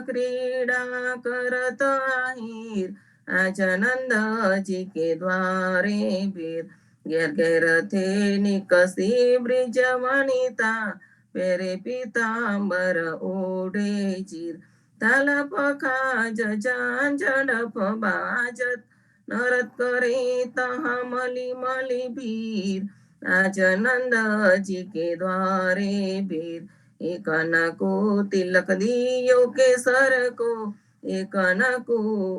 क्रीडा करत आहीर, आज नंद जी के द्वारे फिर। घेर घेर थे निकसी ब्रिज वनिता, पेरे पीतांबर ओढे चीर। तलप खाज झडप बाजत, नरत करे तहा मली मली भीर। आज नंद जी के द्वारे फिर। एक को तिलक दियो केसर को, एक को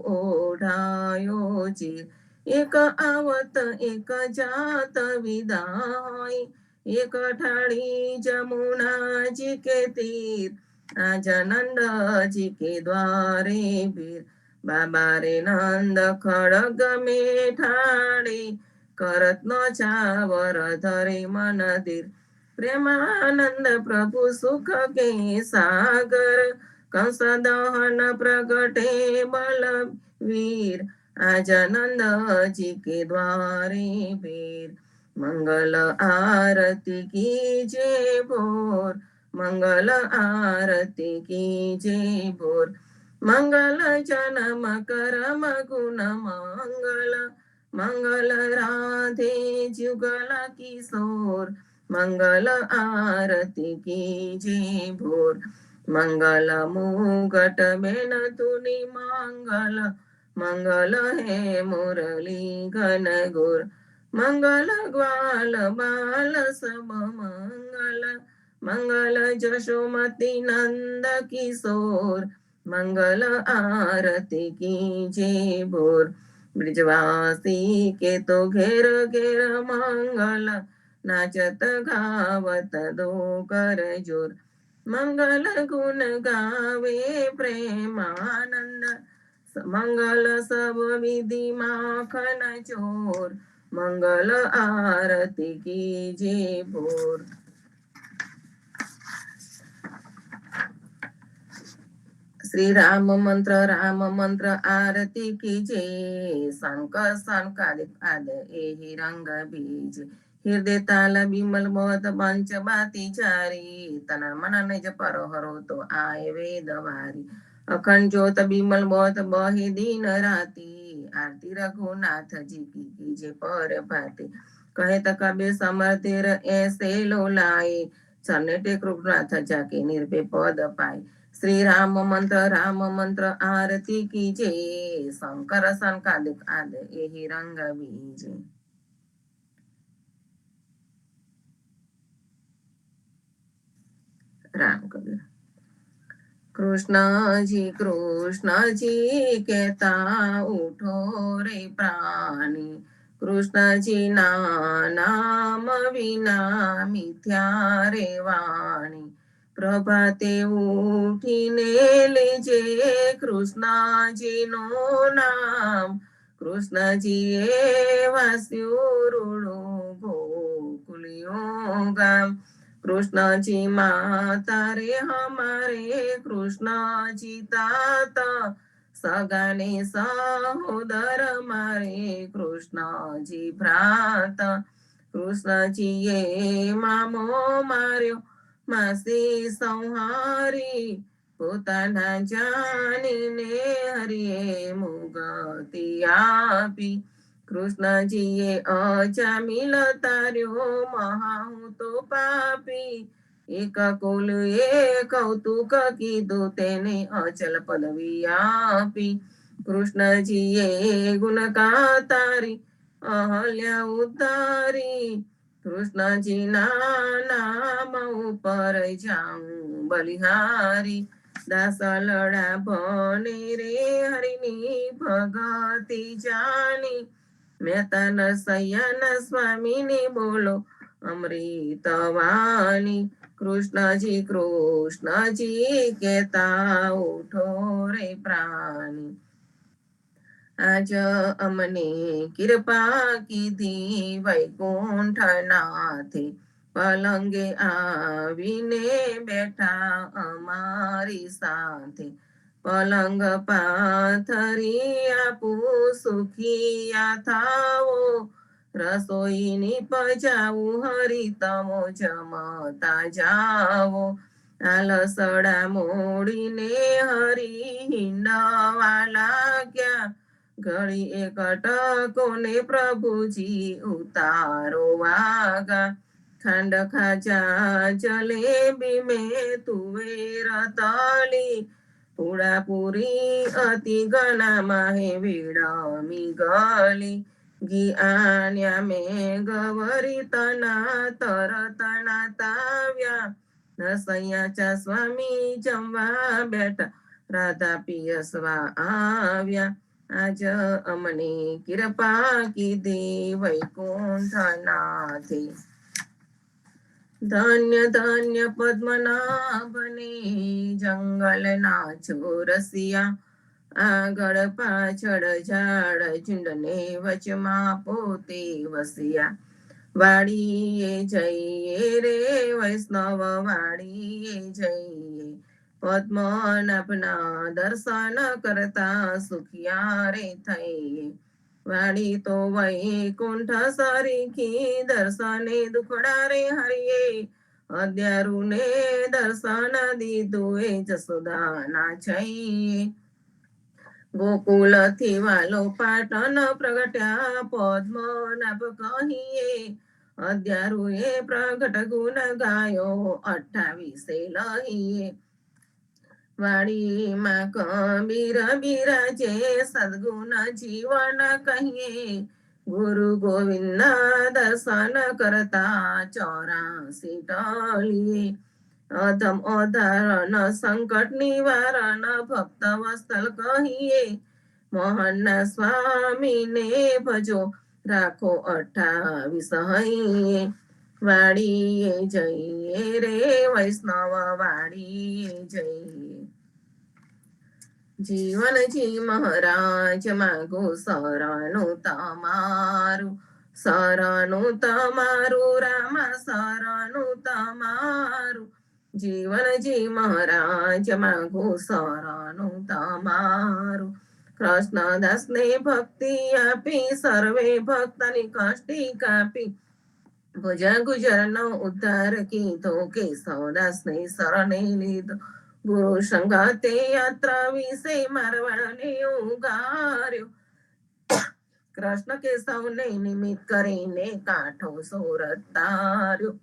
ओढ़ायो चीर। एक आवत एक जात विदाई, एक ठाड़ी जमुना जी के तीर। आज नंद जी के द्वारे फिर। बाबा रे नंद खड़ग में ठाड़े, करत न चावर धरे मनदीर। प्रेमानंद प्रभु सुख के सागर, कंस दहन प्रगटे बलवीर। आज नंद जी के द्वारे फिर। मंगल आरती कीजे भोर, मंगल आरती कीजे भोर। मंगल जन्म करम गुण मंगल, मंगल राधे जुगल किशोर। मंगल आरती कीजे भोर। मंगल मुगट बेन तुनि मंगल, मंगल है मुरली घन घोर। मंगल ग्वाल बाल सब मंगल, मंगल जशोमती नंद किशोर। मंगल आरती कीजे भोर। ब्रिजवासी के तो घेर घेर मंगल, नाचत गावत दो कर जोर। मंगल गुण गावे प्रेमानंद, मंगल सब विधि माखन चोर। मंगल आरती कीजे भोर। श्री राम मंत्र आरती कीजे, शंख शंकादिक आद एहि रंग बीज। हृदय ताल बिमल बहुत पंच बाती चारी, तन मन निज पर हरो तो आए वेद वारी। अखंड ज्योत बिमल बहुत बहे दिन राती, आरती रघुनाथ जी की कीजे पर भाती। कहे त कबीर समर्थिर ऐसे लो लाए, सन्निटे कृपनाथ जाके निर्भय पद पाए। श्री राम मंत्र आरती कीजे, शंकर शंकादिक आद एहि रंग बीजे। राम कबीर। कृष्ण जी कहता उठो रे प्राणी, कृष्ण जी ना नाम विना मिथ्या रे वाणी। प्रभाते उठीने लीजे कृष्ण जी नो नाम, कृष्ण जी वास्युरुणु गोकुलियो गाम। कृष्ण जी माता रे हमारे, कृष्ण जी ताता सगाने सहोदर मारे। कृष्ण जी भ्राता, कृष्ण जी ये मामो मार्यो, मासी संहारी। पोताना जानीने हरिये मुगति आपी। कृष्ण जी ये अजामिल तार्यो, महाहु तो पापी। एक कुल एक कौतुक कीधु तेने अचल पदवी आपी। कृष्ण जी ये गुण का तारी, अहल्या उद्धारी। कृष्ण जी ना नाम ऊपर जाऊं बलिहारी। दास लड़ा बने रे हरिनी भगति जानी। मेहता नरसैया न स्वामी ने बोलो अमृत वाणी। कृष्ण जी कहता उठो रे प्राणी। आज अमने कृपा कीधी वैकुंठ नाथे, पलंगे आवीने बैठा अमारी साथे। पलंग पाथरी आपू सुखिया थाओ, रसोई निपजाऊ हरि तमो जमता जाओ। આલસડા મોડીને હરી હિંડવા લાગ્યા. ઘડી એકટકો ને પ્રભુજી ઉતારો વાગા. ખાંડ ખાજા જલેબી મેં તુવેર તલી. પૂડા પૂરી અતિ ઘણા માહે વિડમી ગલી. ઘી આન્યા મેં ગવરી તના તરતના તાવ્યા. રસૈયા સ્વામી જમવા બેઠા. રાધા પિયસવા આવ્યા. આજ અમને કૃપા કીધી વૈકુંઠનાથે. ધન્ય ધન્ય પદ્મનાભને જંગલના ચોરસિયા. આગળ પાછળ ઝાડ ઝુંડને વચમાં પોતે વસ્યા. વાડીએ જઈએ રે વૈષ્ણવ વાડીએ જઈએ. પદ્મનાભના દર્શન કરતા સુખિયા રે થઈએ. વાડી તો વૈકુંઠ સરીખી દર્શને દુખડા રે હરિયે. અદ્યારુને દર્શન દીધું એ જસોદાના છઈએ. ગોકુલથી વાલો પાટણ પ્રગટ્યા પદ્મનાભ કહીએ. અદ્યારુએ પ્રગટ ગુણ ગાયો 28 લહીએ. વાડીમાં કબીર બિરાજે સદગુણ જીવન કહીએ. ગુરુ ગોવિંદના દર્શન કરતા 84 ટલીએ. અધમ અધારણ સંકટ નિવારણ ભક્ત વત્સલ કહીએ. મોહનના સ્વામીને ભજો રાખો 28 હૈયે. વાડીએ જઈએ રે વૈષ્ણવ વાડીએ જઈએ. જીવનજી મહારાજ માગો શરણું તમારું. શરણું તમારું રામા શરણું તમારું. જીવનજી મહારાજ માગો શરણું તમારું. કૃષ્ણદાસને ભક્તિ આપી સર્વે ભક્તની કષ્ટી કાપી. ભુજા ગુજરનો ઉદ્ધાર કીધો કેશવદાસને શરણે લીધો. ગુરુ સંગાતે યાત્રા વિશે મારવાડને ઉગાર્યો. કૃષ્ણ કેશવને નિમિત્ત કરીને કાંઠો સુરત તાર્યો.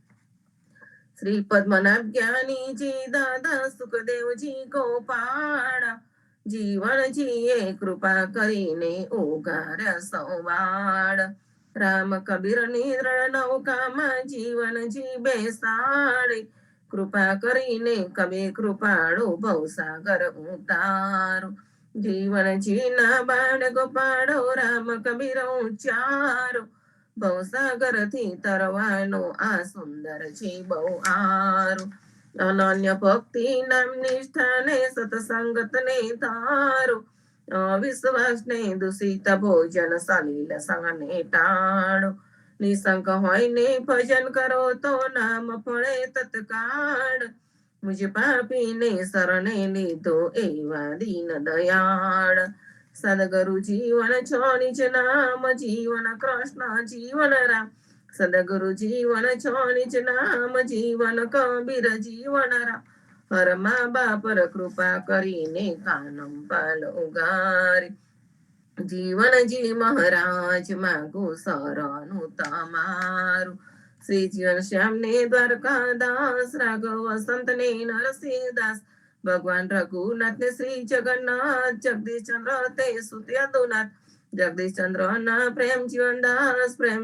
શ્રી પદ્મનાભ જ્ઞાનીજી દાદા સુખદેવજી ગોપાળા. જીવનજીએ કૃપા કરીને ઉગાર્યા સૌવાળ. રામ કબીર નિર્ણ નૌકામાં જીવનજી બેસાડે. કૃપા કરીને કબીર કૃપાળુ ભવસાગર ઉતારો. જીવનજીના બાળ ગોપાળો રામ કબીર ઉચ્ચારો. ભવસાગરથી તરવાનો આ સુંદર છે બહુ આરો. અનન્ય ભક્તિ નામ નિષ્ઠાને સતસંગતને ધારો. અવિશ્વાસને દૂષિત ભોજન સલીલ સંગને ટાળો. નિશંક હોયને ભજન કરો તો નામ ફળે તત્કાળ. મુજ પાપીને શરણે લીધો એવા દીન દયાળ. સદગુરુ જીવન છોડી જ નામ જીવન કૃષ્ણ જીવન રામ. સદગુરુ જીવન છોડી જ નામ જીવન કબીર જીવન રામ. હર મા બાપર કૃપા કરીને કાનમ પાલ ઉગારી. જીવનજી મહારાજ માગો શરણું તમારું. શ્રી જીવન શ્યામને દ્વારકાદાસ રાઘવ સંતને નરસિંહદાસ. ભગવાન રઘુનાથને શ્રી જગન્નાથ. જગદીશચંદ્ર તે સુત્યદુનાથ. જગદીશચંદ્ર ના પ્રેમ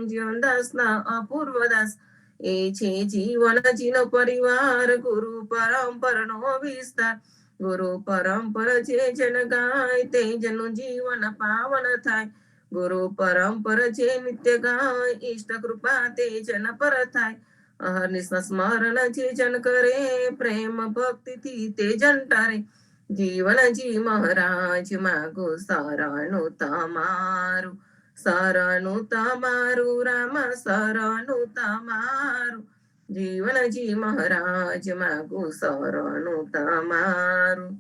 જીવનદાસ ના અપૂર્વ દાસ. એ છે જીવનજીનો પરિવાર ગુરુ પરંપરનો વિસ્તાર. ગુરુ પરંપર જે જન ગાય તે જનું જીવન પાવન થાય. ગુરુ પરંપર જે નિત્ય ગાય ઈષ્ટ કૃપા તે જન પર થાય. અહર્નિશ સ્મરણ જે જન કરે પ્રેમ ભક્તિથી તે જન તારે. જીવનજી મહારાજ માગો શરણું તમારું. શરણું તમારું રામા શરણું તમારું. જીવનજી મહારાજ માગો શરણું તમારું.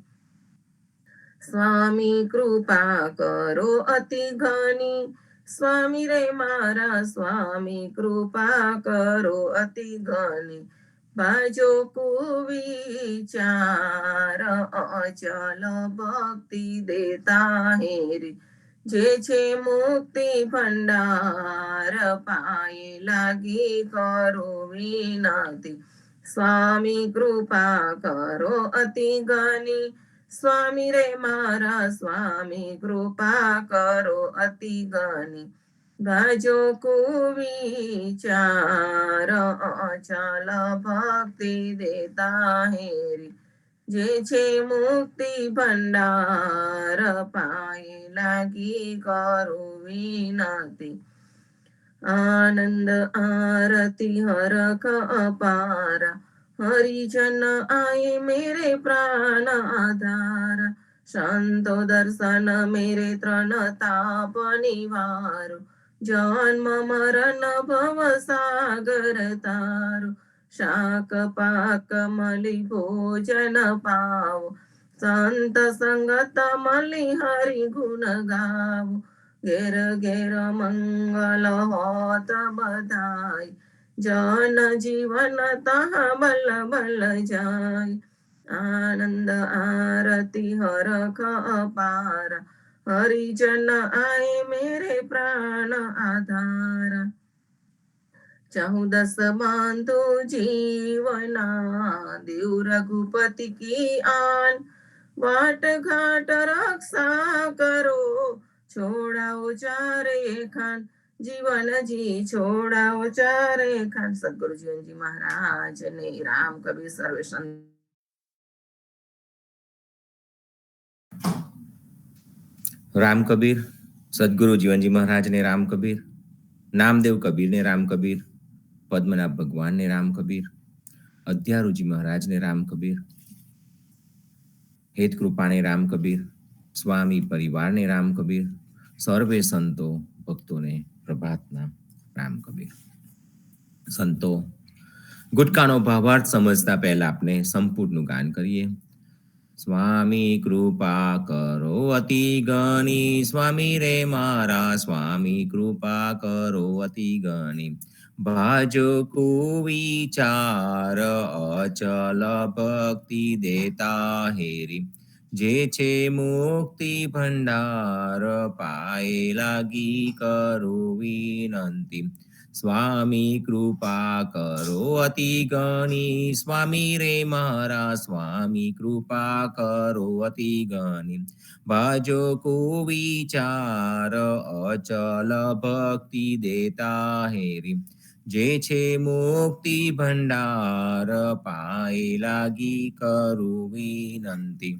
સ્વામી કૃપા કરો અતિ ઘની. સ્વામી રે મારા સ્વામી કૃપા કરો અતિ ઘની. ભજો કુવિચાર અચલ ભક્તિ દેતા હેરી, જે છે મુક્તિ ભંડાર પાયે લાગી કરો વિનતી, સ્વામી કૃપા કરો અતિ ગની, સ્વામી રે મારા સ્વામી કૃપા કરો અતિ ગની, ભજો કુવિચાર અચલ ભક્તિ દેતા હેરી, જે છે મુક્તિ ભંડાર પાયે લાગી કરું વિનતી, આનંદ આરતી હરખ અપારા, હરિજન આye મેરે પ્રાણ આધારા, સંતો દર્શન મેરે ત્રણ તાપ નિવારો, જન્મ મરણ ભવ સાગર તારો, શાક પાક મલી ભોજન પાવો, સંત સંગત મલી હરિ ગુણ ગાવો, ઘેર ઘેર મંગલ હોત બધાય, જન જીવન તહ બલ બલ જાય, આનંદ આરતી હરખ અપારા, હરિજન આye મેરે પ્રાણ આધારા, 14 બાંધો જીવના, દેવ રઘુપતિ કી આન, વાટ ઘાટ રક્ષા કરો, છોડાઓ ચારે ખાન, જીવનજી છોડાઓ ચારે ખાન. સદગુરુ જીવનજી મહારાજ ને રામ કબીર સર્વે સંત. રામ કબીર, સદગુરુ જીવનજી મહારાજ ને રામ કબીર, નામદેવ કબીર ને રામ કબીર, પદ્મનાભ ભગવાન ને રામ કબીર, અધ્યારુજી મહારાજ ને રામ કબીર, હેત કૃપા ને રામ કબીર, સ્વામી પરિવાર ને રામ કબીર, સર્વે સંતો ભક્તોને પ્રભાતના રામ કબીર. સંતો, ગુટકાનો ભાવાર્થ સમજતા પહેલા આપણે સંપૂર્ણનું ગાન કરીએ. સ્વામી કૃપા કરો અતિ ગણી, સ્વામી રે મારા સ્વામી કૃપા કરો અતિ ગણી, ભાજો કુવિચાર અચલ ભક્તિ દેતા હેરી, જે છે મુક્તિ ભંડાર પાયે લાગી કરું વિનંતી, સ્વામી કૃપા કરો અતિ ગણી, સ્વામી રે મારા સ્વામી કૃપા કરો અતિ ગણી, ભજો કુવિચાર અચલ ભક્તિ દેતા હેરી, જે છે મુક્તિ ભંડાર પાયે લાગી કરું વિનંતી.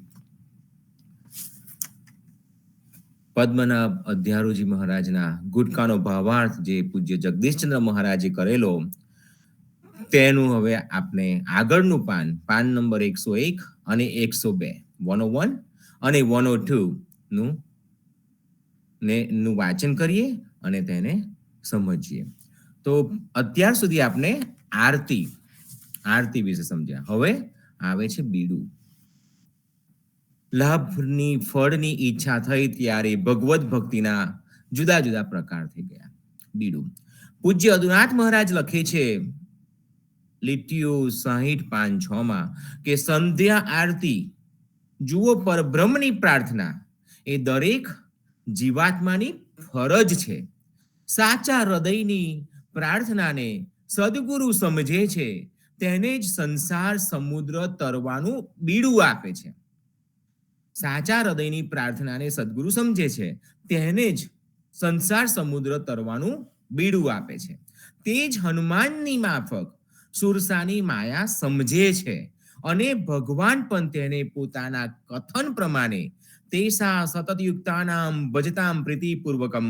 પદ્મનાભ અધ્યારુજી મહારાજના ગુટકાનો ભાવાર્થ જે પૂજ્ય જગદીશચંદ્ર મહારાજે કરેલો, તેનું હવે આપણે આગળનું પાન નંબર 101 અને 102, 101 અને 102 નું વાંચન કરીએ અને તેને સમજીએ. તો અત્યાર સુધી આપણે આરતી વિશે સમજ્યા. હવે આવે છે બીડું. લાભની ફળની ઈચ્છા થઈ ત્યારે ભગવત ભક્તિના જુદા જુદા પ્રકાર થઈ ગયા. બીડું. પૂજ્ય અદુનાથ મહારાજ લખે છે લીટીઓ 60-5-6 કે સંધ્યા આરતી જુઓ પરબ્રહ્મની પ્રાર્થના એ દરેક જીવાત્માની ફરજ છે. સાચા હૃદયની પ્રાર્થનાને સદગુરુ સમજે છે, તેને જ સંસાર સમુદ્ર તરવાનું બીડું આપે છે. સાચા હૃદયની પ્રાર્થનાને સદગુરુ સમજે છે, તેને જ સંસાર સમુદ્ર તરવાનું બીડું આપે છે. તે જ હનુમાનની માફક સુરસાની માયા સમજે છે અને ભગવાન પણ તેને પોતાના કથન પ્રમાણે તેસા સતત યુક્તાનામ ભજતામ પ્રીતિપૂર્વકમ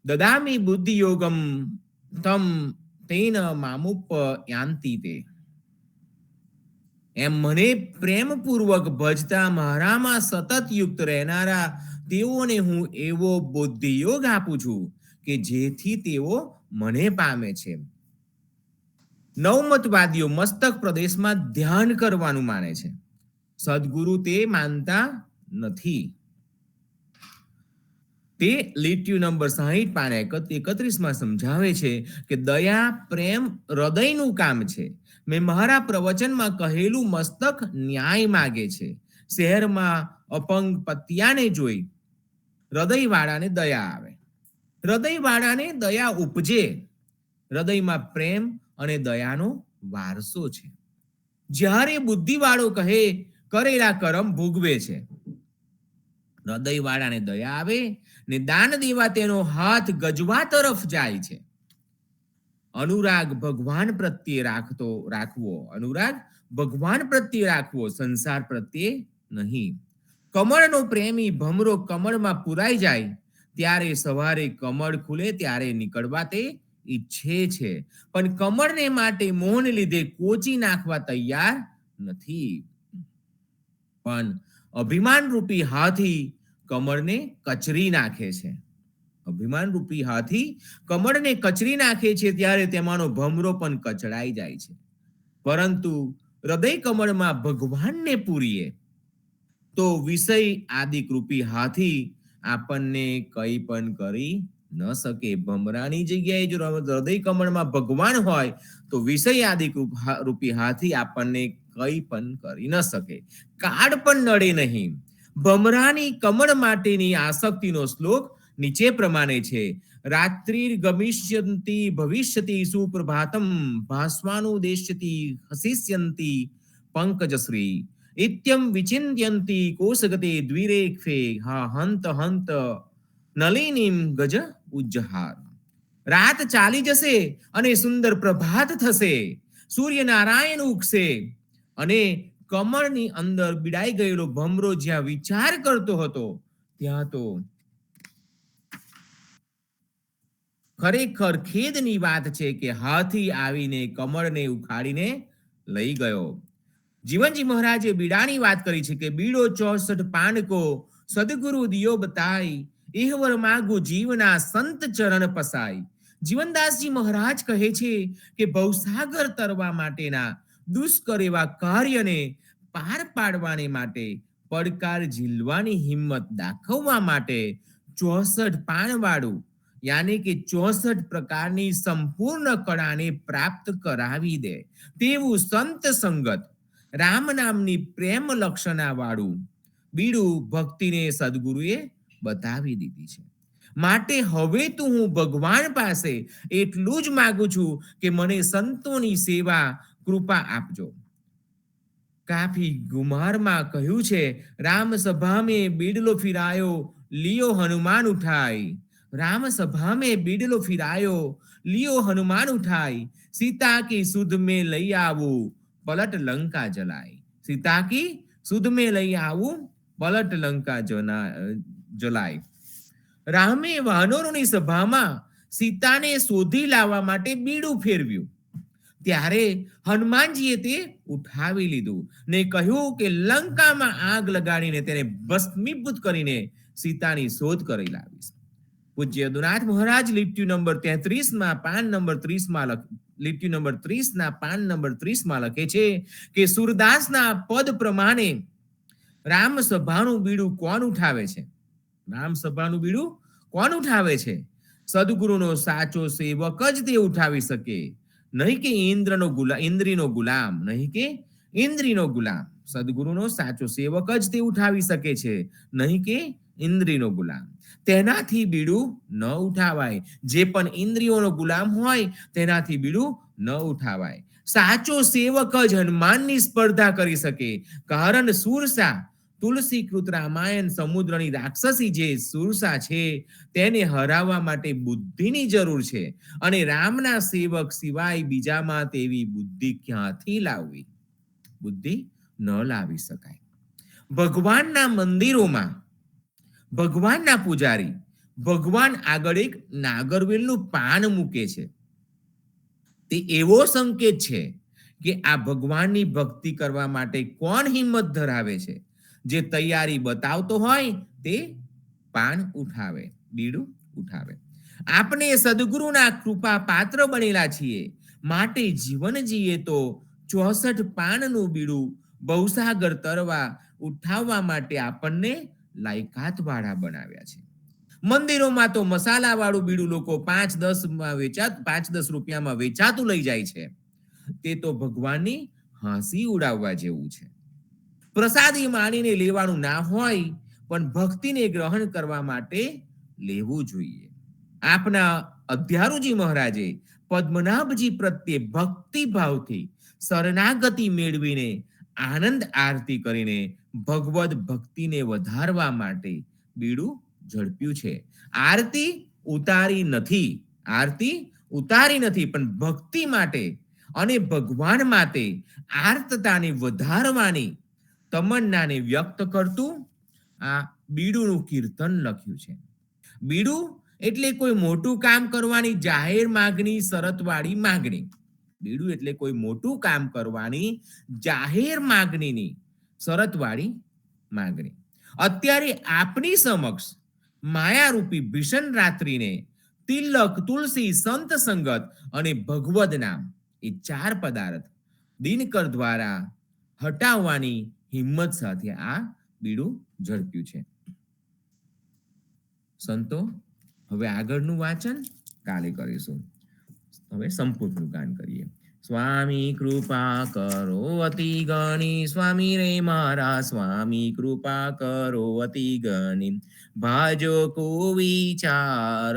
દદામી બુદ્ધિ યોગમ તમ તેન મામુપયાન્તિ તે. એમ મને પ્રેમપૂર્વક ભજતા મારામાં સતત યુક્ત રહેનારા તેઓને હું એવો બુદ્ધિયોગ આપું છું કે જેથી તેઓ મને પામે છે. નવમતવાદીઓ મસ્તક પ્રદેશમાં ધ્યાન કરવાનું માને છે. સદગુરુ તે માનતા નથી. તે લીટીયું નંબર 60 પાના 31 સમજાવે છે કે દયા પ્રેમ હૃદયનું કામ છે. મેં મારા પ્રવચનમાં કહેલું મસ્તક ન્યાય માગે છે. શહેરમાં અપંગ પતિયાને જોઈ હૃદયવાળાને દયા આવે, હૃદયવાળાને દયા ઉપજે. હૃદયમાં પ્રેમ અને દયાનો વારસો છે. જ્યારે બુદ્ધિવાળો કહે કરેલા કરમ ભોગવે છે, હૃદયવાળાને દયા આવે ને દાન દેવા તેનો હાથ ગજવા તરફ જાય છે. અનુરાગ ભગવાન પ્રત્યે રાખવો, અનુરાગ ભગવાન પ્રત્યે રાખવો, સંસાર પ્રત્યે નહીં. કમળનો પ્રેમી ભમરો કમળમાં પુરાઈ જાય ત્યારે સવારે કમળ ખુલે ત્યારે નીકળવા તે ઈચ્છે છે, પણ કમળને માટે મોહને લીધે કોચી નાખવા તૈયાર નથી. પણ અભિમાન રૂપી હાથી કમળને કચરી નાખે છે. અભિમાન રૂપી હાથી કમળને કચરી નાખે છે ત્યારે તેમાંનો ભમરો પણ કચડાઈ જાય છે. પરંતુ હૃદય કમળમાં ભગવાનને પૂરીએ તો વિષય આદિક રૂપી હાથી આપણને કંઈ પણ કરી ન શકે. ભમરાની જગ્યાએ જો હૃદય કમળમાં ભગવાન હોય તો વિષય આદિક રૂપી હાથી આપણને કંઈ પણ કરી ન શકે, કાળ પણ નડે નહીં. ભમરાની કમળ માટેની આસક્તિનો શ્લોક નીચે પ્રમાણે છે. રાત્રિ ગમિષ્યંતી ભવિષ્યતિ સુપ્રભાતમ ભાસ્વાનુદેશ્યતિ હસિષ્યંતી પંકજશ્રી ઇત્યમ વિચિંત્યંતી કોશગતે દ્વિરેક્ષે હા હંત હંત નલિનીમ ગજ ઉજ્જહાર. રાત ચાલી જશે અને સુંદર પ્રભાત થશે, સૂર્યનારાયણ ઉગશે અને કમળની અંદર બિડાઈ ગયેલો ભમરો જ્યાં વિચાર કરતો હતો ત્યાં તો ખરેખર ખેદની વાત છે કે હાથી આવીને કમળને ઉખાડીને લઈ ગયો. જીવનજી મહારાજે બીડાની વાત કરી છે કે બીડો 64 પાન કો સદગુરુ દિયો બતાઈ, એહવર માગુ જીવના સંત ચરણ પસાઈ. જીવનદાસજી મહારાજ કહે છે કે ભવસાગર તરવા માટેના દુષ્કર એવા કાર્યને પાર પાડવાને માટે, પડકાર ઝીલવાની હિંમત દાખવવા માટે 64 પાનવાળું યાની કે 64 પ્રકારની સંપૂર્ણ કળાને પ્રાપ્ત કરાવી દે તેવું સંત સંગત રામ નામની પ્રેમ લક્ષણા વાળું બીડું ભક્તિને સદગુરુએ બતાવી દીધી છે. માટે હવે તો હું ભગવાન પાસે એટલું જ માગું છું કે મને સંતોની સેવા કૃપા આપજો. કાફી ગુમારમાં કહ્યું છે, રામ સભા में बीडलो फिरायो लियो हनुमान उठाई. राम सभा में बीडलो फिरायो लियो हनुमान उठाई. सीता की सुध में लई आवू पलट लंका जलाई. सीता की सुध में लई आवू पलट लंका जलाई. રામે વાનરોની સભામાં સીતાને શોધી લાવવા માટે બીડું ફેરવ્યું ત્યારે હનુમાનજીએ તે ઉઠાવી લીધું ને કહ્યું કે લંકામાં આગ લગાડીને તેને ભસ્મીભૂત કરીને સીતાની શોધ કરી લાવીશ. પૂજ્ય અદુનાથ મહારાજ લીટ્યુ નંબર 33 પાન નંબર 30 લીટ્યુ નંબર 30 પાન નંબર 30 લખે છે કે સુરદાસના પદ પ્રમાણે રામ સભાનું બીડું કોણ ઉઠાવે છે? રામ સભાનું બીડું કોણ ઉઠાવે છે? સદગુરુનો સાચો સેવક જ તે ઉઠાવી શકે, નહીં કે ઇન્દ્રિયનો ગુલામ, નહીં કે ઇન્દ્રિયનો ગુલામ. સદગુરુનો સાચો સેવક જ તે ઉઠાવી શકે છે, નહીં કે ઇન્દ્રિયનો ગુલામ. તેનાથી બીડું ન ઉઠાવાય. જે પણ ઇન્દ્રિયોનો ગુલામ હોય તેનાથી બીડું ન ઉઠાવાય. સાચો સેવક જ હનુમાનની સ્પર્ધા કરી શકે. કારણ સુરસા તુલસીકૃત રામાયણ સમુદ્રની રાક્ષસી જે સુરસા છે તેને હરાવવા માટે બુદ્ધિની જરૂર છે અને રામના સેવક સિવાય બીજામાં તેવી બુદ્ધિ ક્યાંથી લાવવી? બુદ્ધિ ન લાવી શકાય. ભગવાનના મંદિરોમાં ભગવાનના પૂજારી ભગવાન આગળ એક નાગરવેલનું પાન મૂકે છે. તે એવો સંકેત છે કે આ ભગવાનની ભક્તિ કરવા માટે કોણ હિંમત ધરાવે છે? જે તૈયારી બતાવતો હોય તે પાન ઉઠાવે, બીડું ઉઠાવે. આપણે સદગુરુના કૃપા પાત્ર બનેલા છીએ માટે જીવનજીએ તો 64 પાનનું બીડું ભવસાગર તરવા ઉઠાવવા માટે આપણને લાયકાત વાળા બનાવ્યા છે. મંદિરોમાં તો મસાલા વાળું બીડું લોકો 5-10 રૂપિયામાં વેચાતું લઈ જાય છે. તે તો ભગવાનની હાંસી ઉડાવવા જેવું છે. પ્રસાદી માણીને લેવાનું ના હોય, પણ ભક્તિને ગ્રહણ કરવા માટે લેવું જોઈએ. આપના અધ્યારુજી મહારાજે પદ્મનાભજી પ્રત્યે ભક્તિભાવથી શરણાગતિ મેળવીને આનંદ આરતી કરીને ભગવદ ભક્તિને વધારવા માટે બીડું ઝડપ્યું છે. આરતી ઉતારી નથી, પણ ભક્તિ માટે અને ભગવાન માટે આર્તતાને વધારવાની તમન્નાને વ્યક્ત કરતું આ બીડુનું કીર્તન લખ્યું છે. બીડું એટલે કોઈ મોટું કામ કરવાની જાહેર માગણી, શરતવાળી માગણી. બીડું એટલે કોઈ મોટું કામ કરવાની જાહેર માગણીની શરતવાળી માગણી. અત્યારે આપની સમક્ષ માયારૂપી ભીષણ રાત્રિને તિલક, તુલસી, સંત સંગત અને ભગવદ નામ એ 4 પદાર્થ દિનકર દ્વારા હટાવવાની હિંમત સાથે આ બીડું ઝડપ્યું છે. સંતો, હવે આગળનું વાંચન કાલે કરીશું. હવે સંપૂર્ણનું ગાન કરીએ. સ્વામી કૃપા કરો અતિ ગણી, સ્વામી રે મારા સ્વામી કૃપા કરો અતિ ગણી. ભાજો કો વિચાર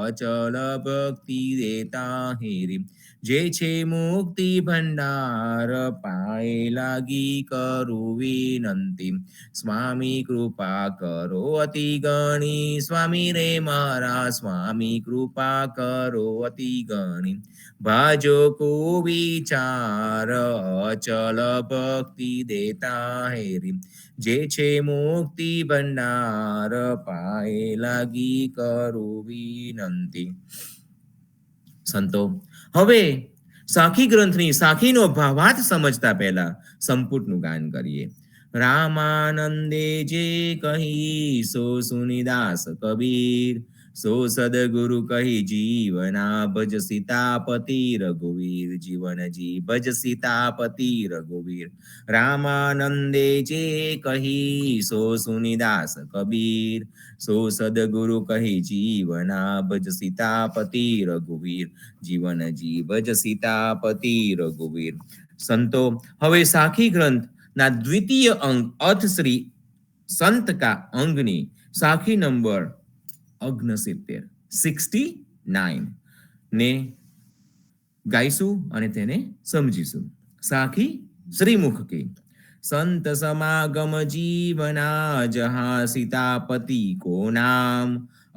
અચલ ભક્તિ દેતા હેરી. જે છે મુક્તિ ભંડાર પાએ લાગી કરું વિનંતી. સ્વામી કૃપા કરો અતિ ગણી, સ્વામી રે મારા સ્વામી કૃપા કરો અતિ ગણી. ભાજો કો વિચાર અચલ ભક્તિ દેતા હેરી. જે છે મુક્તિ ભંડાર પાએ લાગી કરું વિનંતી. સંતો, હવે સાખી ગ્રંથની સાખીનો ભાવાર્થ સમજતા પહેલા સંપુટનું ગાન કરીએ. રામાનંદે જે કહી સો સુનિદાસ કબીર. સો સદગુરુ કહી જીવના ભજ સીતાપતિ રઘુવીર. જીવનજી ભજ સીતાપતિ રઘુવીર. રામાનંદે જે કહી સો સુનિદાસ કબીર. સો સદગુરુ કહી જીવના ભજ સીતાપતિ રઘુવીર. જીવનજી ભજ સીતાપતિ રઘુવીર. સંતો, હવે સાખી ગ્રંથ ના દ્વિતીય અંગ અથ શ્રી સંત કા અંગની સાખી નંબર 69 ને ગાઈશું અને તેને સમજીશું. સાખી શ્રીમુખ કે સંત સમાગમ જીવના જહા સીતાપતિ કો નામ.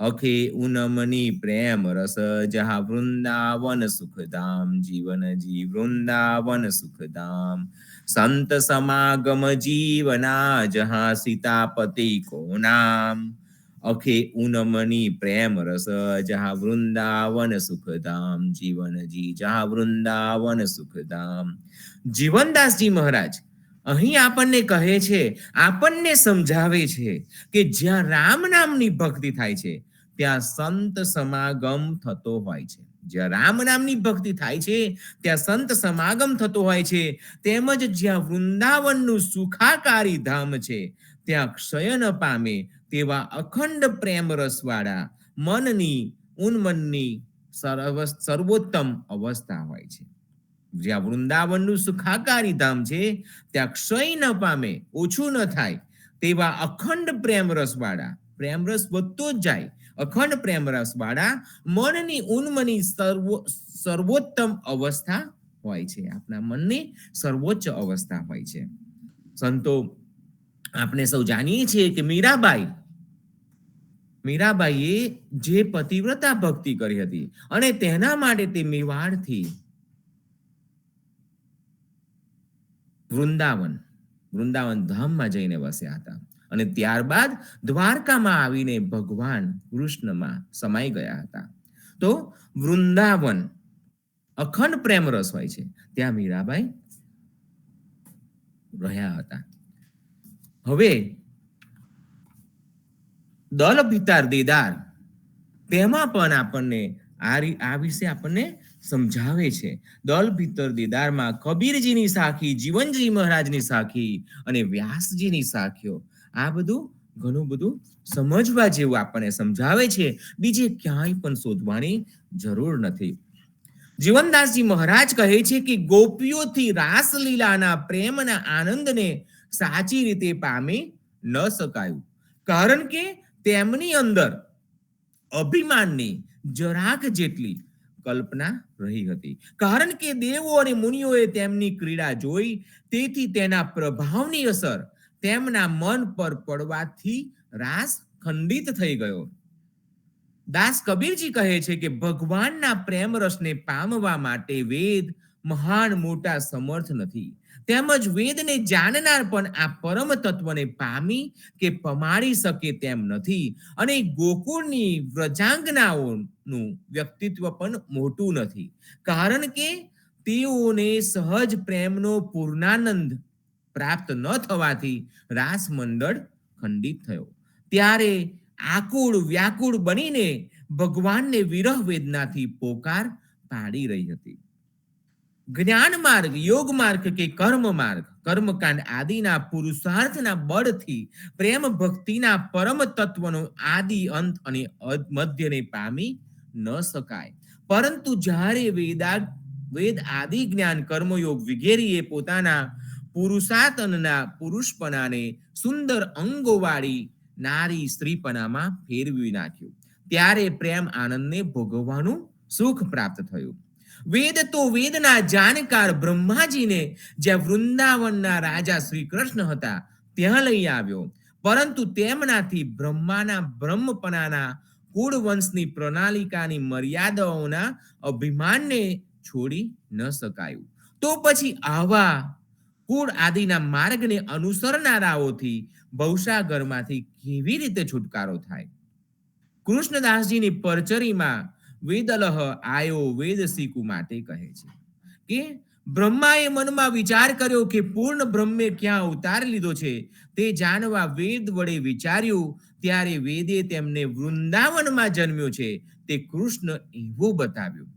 અખે ઉનમની પ્રેમ રસ જહા વૃંદાવન સુખધામ. જીવનજી વૃંદાવન સુખધામ. સંત સમાગમ જીવના જહા સીતાપતિ કો નામ. અખે ઉનમની પ્રેમ રસ જહા વૃંદાવન સુખધામ. જીવનજી જહા વૃંદાવન સુખધામ. જીવનદાસજી મહારાજ અહીં આપણને કહે છે, આપણને સમજાવે છે કે જ્યાં રામ નામની ભક્તિ થાય છે ત્યાં સંત સમાગમ થતો હોય છે. જ્યાં રામ નામની ભક્તિ થાય છે ત્યાં સંત સમાગમ થતો હોય છે. તેમજ જ્યાં વૃંદાવનનું સુખાકારી ધામ છે ત્યાં ક્ષય ન પામે તેવા અખંડ પ્રેમ રસવાળા મનની ઉન્મનની સર્વોત્તમ અવસ્થા હોય છે. જ્યાં વૃંદાવનનું સુખાકારી ધામ છે ત્યાં ક્ષય ન પામે, ઓછું ન થાય તેવા અખંડ પ્રેમ રસવાળા, પ્રેમ રસ વધતો જ જાય, અખંડ પ્રેમ રસવાળા મનની ઉન્મની સર્વોત્તમ અવસ્થા હોય છે. આપણા મનની સર્વોચ્ચ અવસ્થા હોય છે. સંતો, આપણે સૌ જાણીએ છીએ કે મીરાબાઈએ જે પતિવ્રતા ભક્તિ કરી હતી અને તેના માટે તે મેવાડથી વૃંદાવન ધામમાં જઈને વસ્યા હતા અને ત્યારબાદ દ્વારકામાં આવીને ભગવાન કૃષ્ણમાં સમાઈ ગયા હતા. તો વૃંદાવન અખંડ પ્રેમ રસ હોય છે, ત્યાં મીરાબાઈ રહ્યા હતા. હવે દલ ભીતાર દીદાર તેમાં પણ આપણને આ વિશે આપણને સમજાવે છે. દલ ભીતર દીદારમાં કબીરજીની સાખી, જીવનજી મહારાજની સાખી અને વ્યાસજીની સાખીઓ, આ બધું ઘણું બધું સમજવા જેવું આપણને સમજાવે છે. બીજે ક્યાંય પણ શોધવાની જરૂર નથી. જીવનદાસજી મહારાજ કહે છે કે ગોપીઓથી રાસલીલાના પ્રેમના આનંદને સાચી રીતે પામી ન શકાયું, કારણ કે તેમની અંદર અભિમાનની જરાક જેટલી કલ્પના રહી હતી. કારણ કે દેવો અને મુનિઓએ તેમની ક્રીડા જોઈ, તેથી તેના પ્રભાવની અસર તેમના મન પર પડવાથી રાસ ખંડિત થઈ ગયો. દાસ કબીરજી કહે છે કે ભગવાનના પ્રેમ રસને પામવા માટે વેદ મહાન મોટા સમર્થ નથી, તેમજ વેદને જાણનાર પણ આ પરમ તત્વને પામી કે પમાડી શકે તેમ નથી. અને ગોકુળની વ્રજાંગનાઓનું વ્યક્તિત્વ પણ મોટું નથી, કારણ કે તેઓને સહજ પ્રેમનો પૂર્ણાનંદ પ્રાપ્ત ન થવાથી રાસ મંડળ ખંડિત થયો. ત્યારે આકુળ વ્યાકુળ બનીને ભગવાનને વિરહ વેદનાથી પોકાર પાડી રહી હતી. જ્ઞાન માર્ગ, યોગ માર્ગ કે કર્મ માર્ગ, કર્મકાંડ આદિના પુરુષાર્થના બળથી પ્રેમ ભક્તિના પરમ તત્વનો આદિ અંત અને મધ્યને પામી ન શકાય. પરંતુ જ્યારે વેદ આદિ જ્ઞાન કર્મયોગ વગેરેએ પોતાના પુરુષાર્થના પુરુષપણાને સુંદર અંગોવાળી નારી સ્ત્રીપણામાં ફેરવી નાખ્યું, ત્યારે પ્રેમ આનંદને ભોગવવાનું સુખ પ્રાપ્ત થયું. વેદ તો વેદના જાણકાર બ્રહ્માજીને જ્યાં વૃંદાવનના રાજા શ્રી કૃષ્ણ હતા ત્યાં લઈ આવ્યો, પરંતુ તેમનાથી બ્રહ્માના બ્રહ્મપણાના કુળવંશની પ્રણાલિકાની મર્યાદાઓના અભિમાનને છોડી ન શકાયું. તો પછી આવા કુળ આદિના માર્ગને અનુસરનારાઓથી ભવસાગરમાંથી કેવી રીતે છુટકારો થાય? કૃષ્ણદાસજીની પરચરીમાં વેદલહ આયો વેદ શીખું માટે કહે છે કે બ્રહ્માએ મનમાં વિચાર કર્યો કે પૂર્ણ બ્રહ્મે ક્યાં અવતાર લીધો છે તે જાણવા વેદ વડે વિચાર્યું, ત્યારે વેદે તેમને વૃંદાવનમાં જન્મ્યો છે તે કૃષ્ણ એવું બતાવ્યું.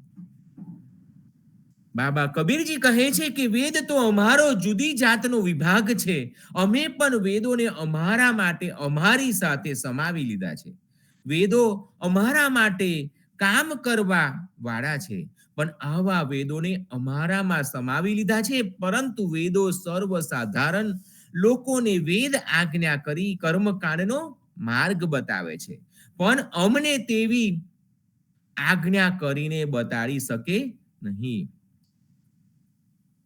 બાબા કબીરજી કહે છે કે વેદ તો અમારો જુદી જાતનો વિભાગ છે, અમે પણ વેદોને અમારા માટે અમારી સાથે સમાવી લીધા છે. વેદો અમારા માટે કામ કરવા વાળા છે, પણ આવા વેદોને અમારામાં સમાવી લીધા છે. પરંતુ વેદો સર્વસાધારણ લોકોને વેદ આજ્ઞા કરી કર્મકાંડનો માર્ગ બતાવે છે, પણ અમને તેવી આજ્ઞા કરીને બતાડી શકે નહીં.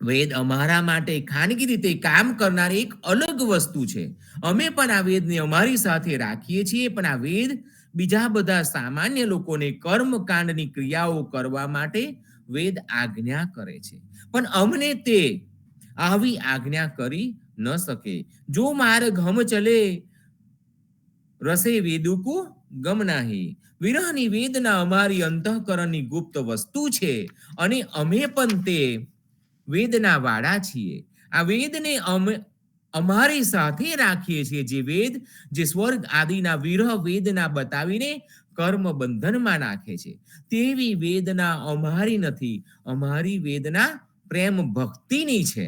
વેદ અમારા માટે ખાનગી રીતે કામ કરનાર એક અલગ વસ્તુ છે. અમે પણ આ વેદને અમારી સાથે રાખીએ છીએ, પણ આ વેદ બીજા બધા સામાન્ય લોકોને કર્મકાંડની ક્રિયાઓ કરવા માટે વેદ આજ્ઞા કરે છે, પણ અમને તે આવી આજ્ઞા કરી ન શકે. જો માર્ગ હમ ચલે રસે વેદુકુ ગમ નાહી. વિરહની વેદના અમારી અંતઃકરણની ગુપ્ત વસ્તુ છે, અને અમે પણ તે વેદના વાળા છીએ. આ વેદને અમે અમારી સાથે રાખીએ છીએ. જે વેદ જે સ્વર્ગ આદિના વિરહ વેદના બતાવીને કર્મ બંધનમાં નાખે છે, તેવી વેદના અમારી નથી. અમારી વેદના પ્રેમ ભક્તિની છે.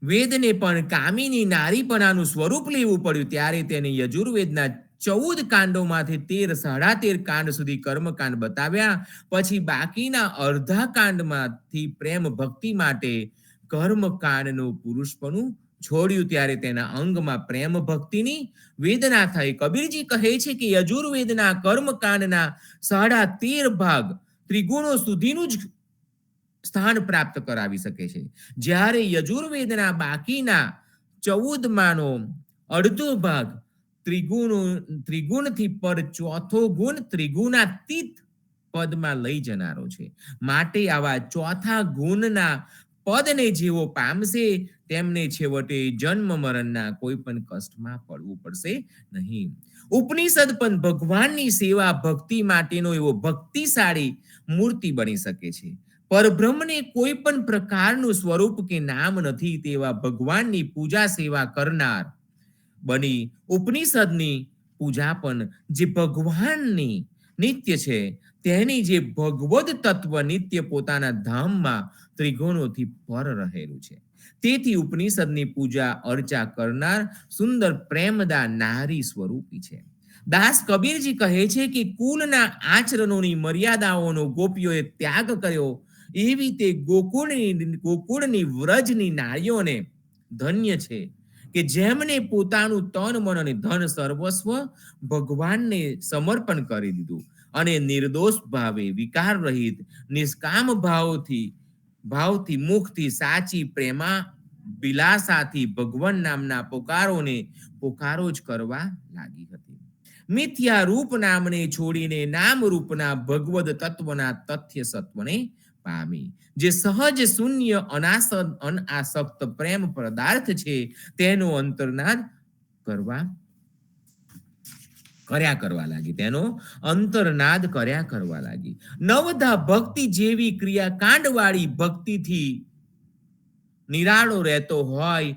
વેદને પણ કામિની નારીપણાનું સ્વરૂપ લેવું પડ્યું, ત્યારે તેને યજુર્વેદના 14 કાંડોમાંથી 13 કાંડ સુધી કર્મકાંડ બતાવ્યા. પછી બાકીના અડધા કાંડમાંથી પ્રેમ ભક્તિ માટે કર્મકાંડનું પુરુષપણું છોડ્યું, ત્યારે તેના અંગમાં પ્રેમ ભક્તિની વેદના થઈ. કબીરજી કહે છે કે યજુર્વેદના કર્મકાંડના 13.5 ભાગ ત્રિગુણો સુધીનું જ સ્થાન પ્રાપ્ત કરાવી શકે છે, જ્યારે યજુર્વેદના બાકીના 14 માનો અડધો ભાગ ત્રિગુણથી પર ચોથો ગુણ ત્રિગુણાતીત પદમાં લઈ જનારો છે. માટે આવા ચોથા ગુણના પદને જેવો પામશે તેમને છેવટે જન્મ મરણના કોઈ પણ કષ્ટમાં પડવું પડશે નહીં. ઉપનિષદ પણ ભગવાનની સેવા ભક્તિ માટેનો એવો ભક્તિશાળી મૂર્તિ બની શકે છે. પરબ્રહ્મને કોઈ પણ પ્રકારનું સ્વરૂપ કે નામ નથી તેવા ભગવાનની પૂજા સેવા કરનાર બની ઉપનિષદની પૂજા પણ જે ભગવાનની નિત્ય છે, તેની જે ભગવદ તત્વ નિત્ય પોતાના ધામમાં ત્રિગુણોથી પર રહેલું છે. તેથી ઉપનિષદની પૂજા અર્ચા કરનાર સુંદર પ્રેમદા નારી સ્વરૂપી છે. દાસ કબીરજી કહે છે કે કુલના આચરણોની મર્યાદાઓનો ગોપીઓએ ત્યાગ કર્યો, એવી તે ગોકુળની વ્રજની નારીઓને ધન્ય છે કે જેમને પોતાનું તન મન અને ધન સર્વસ્વ ભગવાનને સમર્પણ કરી દીધું અને નિર્દોષ ભાવે વિકાર રહિત નિષ્કામ ભાવથી મુખથી સાચી પ્રેમા બિલાસાથી ભગવાન નામના પોકારો જ કરવા લાગી હતી. મિથ્યા રૂપ નામને છોડીને નામ રૂપના ભગવદ તત્વના તથ્ય સત્વને પામી. જે સહજ શૂન્ય અનાસક્ત પ્રેમ પદાર્થ છે તેનો અંતર્નાદ કર્યા કરવા લાગી. નવધા ભક્તિ જેવી ક્રિયાકાંડ વાળી ભક્તિથી નિરાળો રહેતો હોય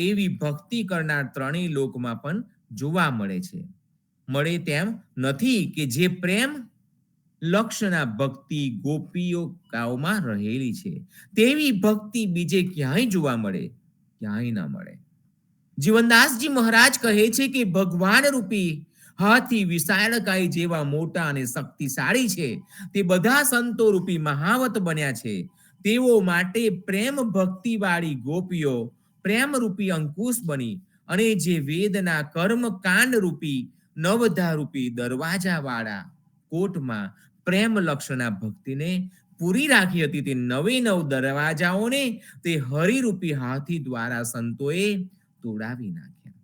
એવી ભક્તિ કરનાર ત્રણેય લોકમાં પણ જોવા મળે તેમ નથી કે જે પ્રેમ લક્ષના ભક્તિ ગોપીઓમાં રહેલી છે તેવી ભક્તિ બીજે ક્યાંય જોવા મળે, ક્યાંય ના મળે. જીવનદાસજી મહારાજ કહે છે કે ભગવાન રૂપી હાથી વિશાળકાય જેવા મોટા અને શક્તિશાળી છે. તે બધા સંતો રૂપી મહાવત બન્યા છે. તેઓ માટે પ્રેમ ભક્તિ વાળી ગોપીઓ પ્રેમ રૂપી અંકુશ બની અને જે વેદના કર્મ કાંડ રૂપી નવધા રૂપી દરવાજા વાળા કોટમાં પ્રેમ લક્ષના ભક્તિને પૂરી રાખી હતી, તે નવે નવ દરવાજાઓને તે હરિરૂપી હાથી દ્વારા સંતોએ તોડાવી નાખ્યા.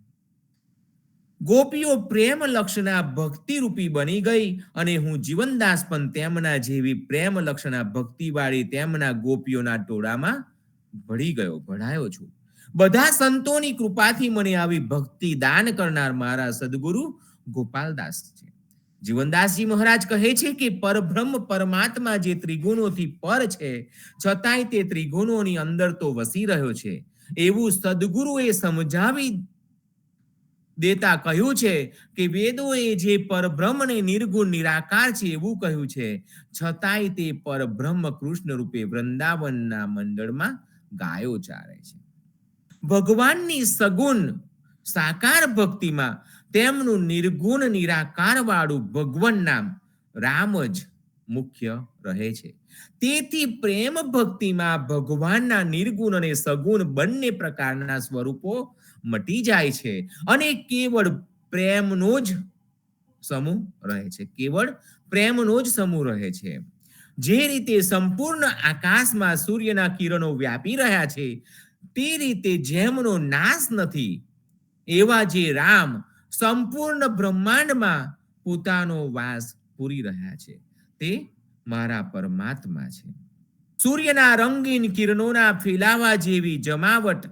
ગોપીઓ પ્રેમ લક્ષના ભક્તિ રૂપી બની ગઈ અને હું જીવનદાસ પણ તેમના જેવી પ્રેમ લક્ષના ભક્તિ વાળી તેમના ગોપીઓના ટોળામાં ભળાયો છું. બધા સંતોની કૃપાથી મને આવી ભક્તિ દાન કરનાર મારા સદગુરુ ગોપાલદાસ છે. જીવનદાસજી મહારાજ કહે છે કે પરબ્રહ્મ પરમાત્મા જે ત્રિગુણોથી પર છે છતાંય તે ત્રિગુણોની અંદર તો વસી રહ્યો છે એવું સદગુરુએ સમજાવી દેતા કહ્યું છે કે વેદોએ જે પરબ્રહ્મને નિર્ગુણ નિરાકાર છે એવું કહ્યું છે, છતાંય તે પરબ્રહ્મ કૃષ્ણ રૂપે વૃંદાવનના મંડળમાં ગાયો ચારે છે. ભગવાનની સગુણ સાકાર ભક્તિમાં તેમનું નિર્ગુણ નિરાકાર વાળું ભગવાન નામ રામ જ મુખ્ય રહે છે. તેથી પ્રેમ ભક્તિમાં ભગવાનના નિર્ગુણ અને સગુણ બંને પ્રકારના સ્વરૂપો મટી જાય છે અને કેવળ પ્રેમનો જ સમૂહ રહે છે. જે રીતે સંપૂર્ણ આકાશમાં સૂર્યના કિરણો વ્યાપી રહ્યા છે તે રીતે જેમનો નાશ નથી એવા જે રામ સંપૂર્ણ બ્રહ્માંડમાં પોતાનો વાસ પૂરી રહ્યા છે તે મારા પરમાત્મા છે. સૂર્યના રંગીન કિરણોના ફેલાવા જેવી જમાવટ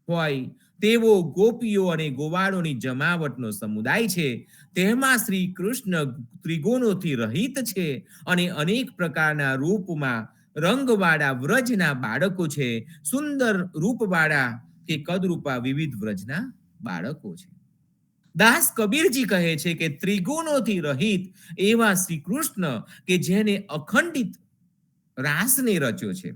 હોય તેવો ગોપીઓ અને ગોવાળોની જમાવટનો સમુદાય છે. તેમાં શ્રી કૃષ્ણ ત્રિગુણોથી રહિત છે અને અનેક પ્રકારના રૂપમાં રંગવાળા વ્રજના બાળકો છે. સુંદર રૂપવાળા કે કદરૂપા વિવિધ વ્રજના બાળકો છે. દાસ કબીરજી કહે છે કે ત્રિગુણોથી રહિત એવા શ્રી કૃષ્ણ કે જેને અખંડિત રાસને રચ્યો છે,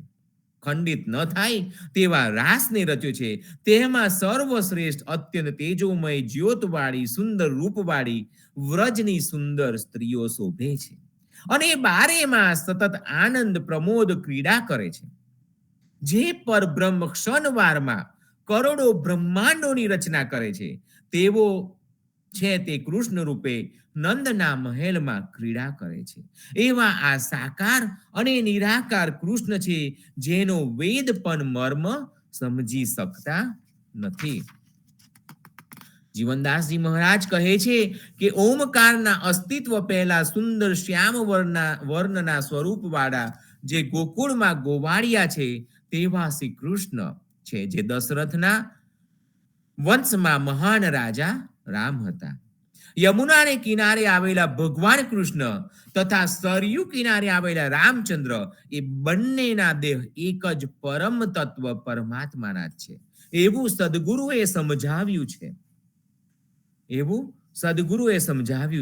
ખંડિત ન થાય તેવા રાસને રચ્યો છે, તેમાં સર્વશ્રેષ્ઠ અત્યંત તેજોમય જ્યોતવાળી સુંદર રૂપવાળી વ્રજની સુંદર સ્ત્રીઓ શોભે છે અને બારેમાં સતત આનંદ પ્રમોદ ક્રીડા કરે છે. જે પરબ્રહ્મ ક્ષણવારમાં કરોડો બ્રહ્માંડોની રચના કરે છે તેવો છે તે કૃષ્ણ રૂપે નંદના મહેલમાં ક્રીડા કરે છે. એવા આ સાકાર અને નિરાકાર કૃષ્ણ છે જેનો વેદ પણ મર્મ સમજી શકતા નથી. જીવનદાસજી મહારાજ કહે છે કે ઓમકારના અસ્તિત્વ પહેલા સુંદર શ્યામ વર્ણના સ્વરૂપ વાળા જે ગોકુળમાં ગોવાળિયા છે તેવા શ્રી કૃષ્ણ છે જે દશરથના વંશમાં મહાન રાજા રામ હતા. યમુનાને કિનારે આવેલા ભગવાન કૃષ્ણ તથા સરયુ કિનારે આવેલા રામચંદ્ર એ બંનેના દેહ એક જ પરમ તત્વ પરમાત્માના જ છે એવું સદગુરુએ સમજાવ્યું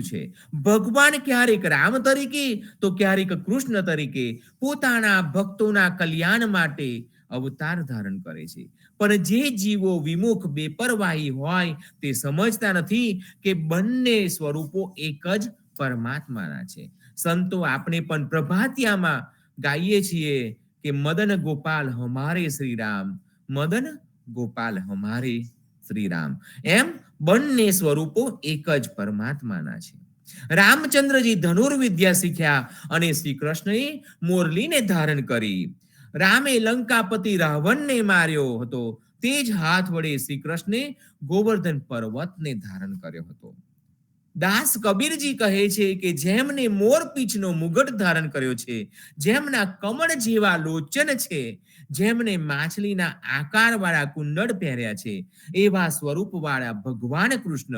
છે. ભગવાન ક્યારેક રામ તરીકે તો ક્યારેક કૃષ્ણ તરીકે પોતાના ભક્તોના કલ્યાણ માટે અવતાર ધારણ કરે છે. પણ જે જીવો વિમુખ બેપરવાહી હોય તે સમજતા નથી કે બંને સ્વરૂપો એક જ પરમાત્માના છે. સંતો આપણે પણ પ્રભાતિયામાં ગાઈએ છીએ કે મદન ગોપાલ હમારે શ્રી રામ, મદન ગોપાલ હમારે શ્રી રામ. એમ બંને સ્વરૂપો એક જ પરમાત્માના છે. રામચંદ્રજી ધનુર્વિદ્યા શીખ્યા અને શ્રી કૃષ્ણએ મોરલીને ધારણ કરી. રામે લંકાપતિ રાવણને માર્યો હતો, તે જ હાથ વડે શ્રી કૃષ્ણે ગોવર્ધન પર્વતને ધારણ કર્યો હતો. દાસ કબીરજી કહે છે કે જેમને મોરપીંછનો મુગટ ધારણ કર્યો છે, જેમના કમળ જેવા લોચન છે, જેમને માછલીના આકારવાળા કુંડળ પહેર્યા છે, એવા સ્વરૂપવાળા ભગવાન કૃષ્ણ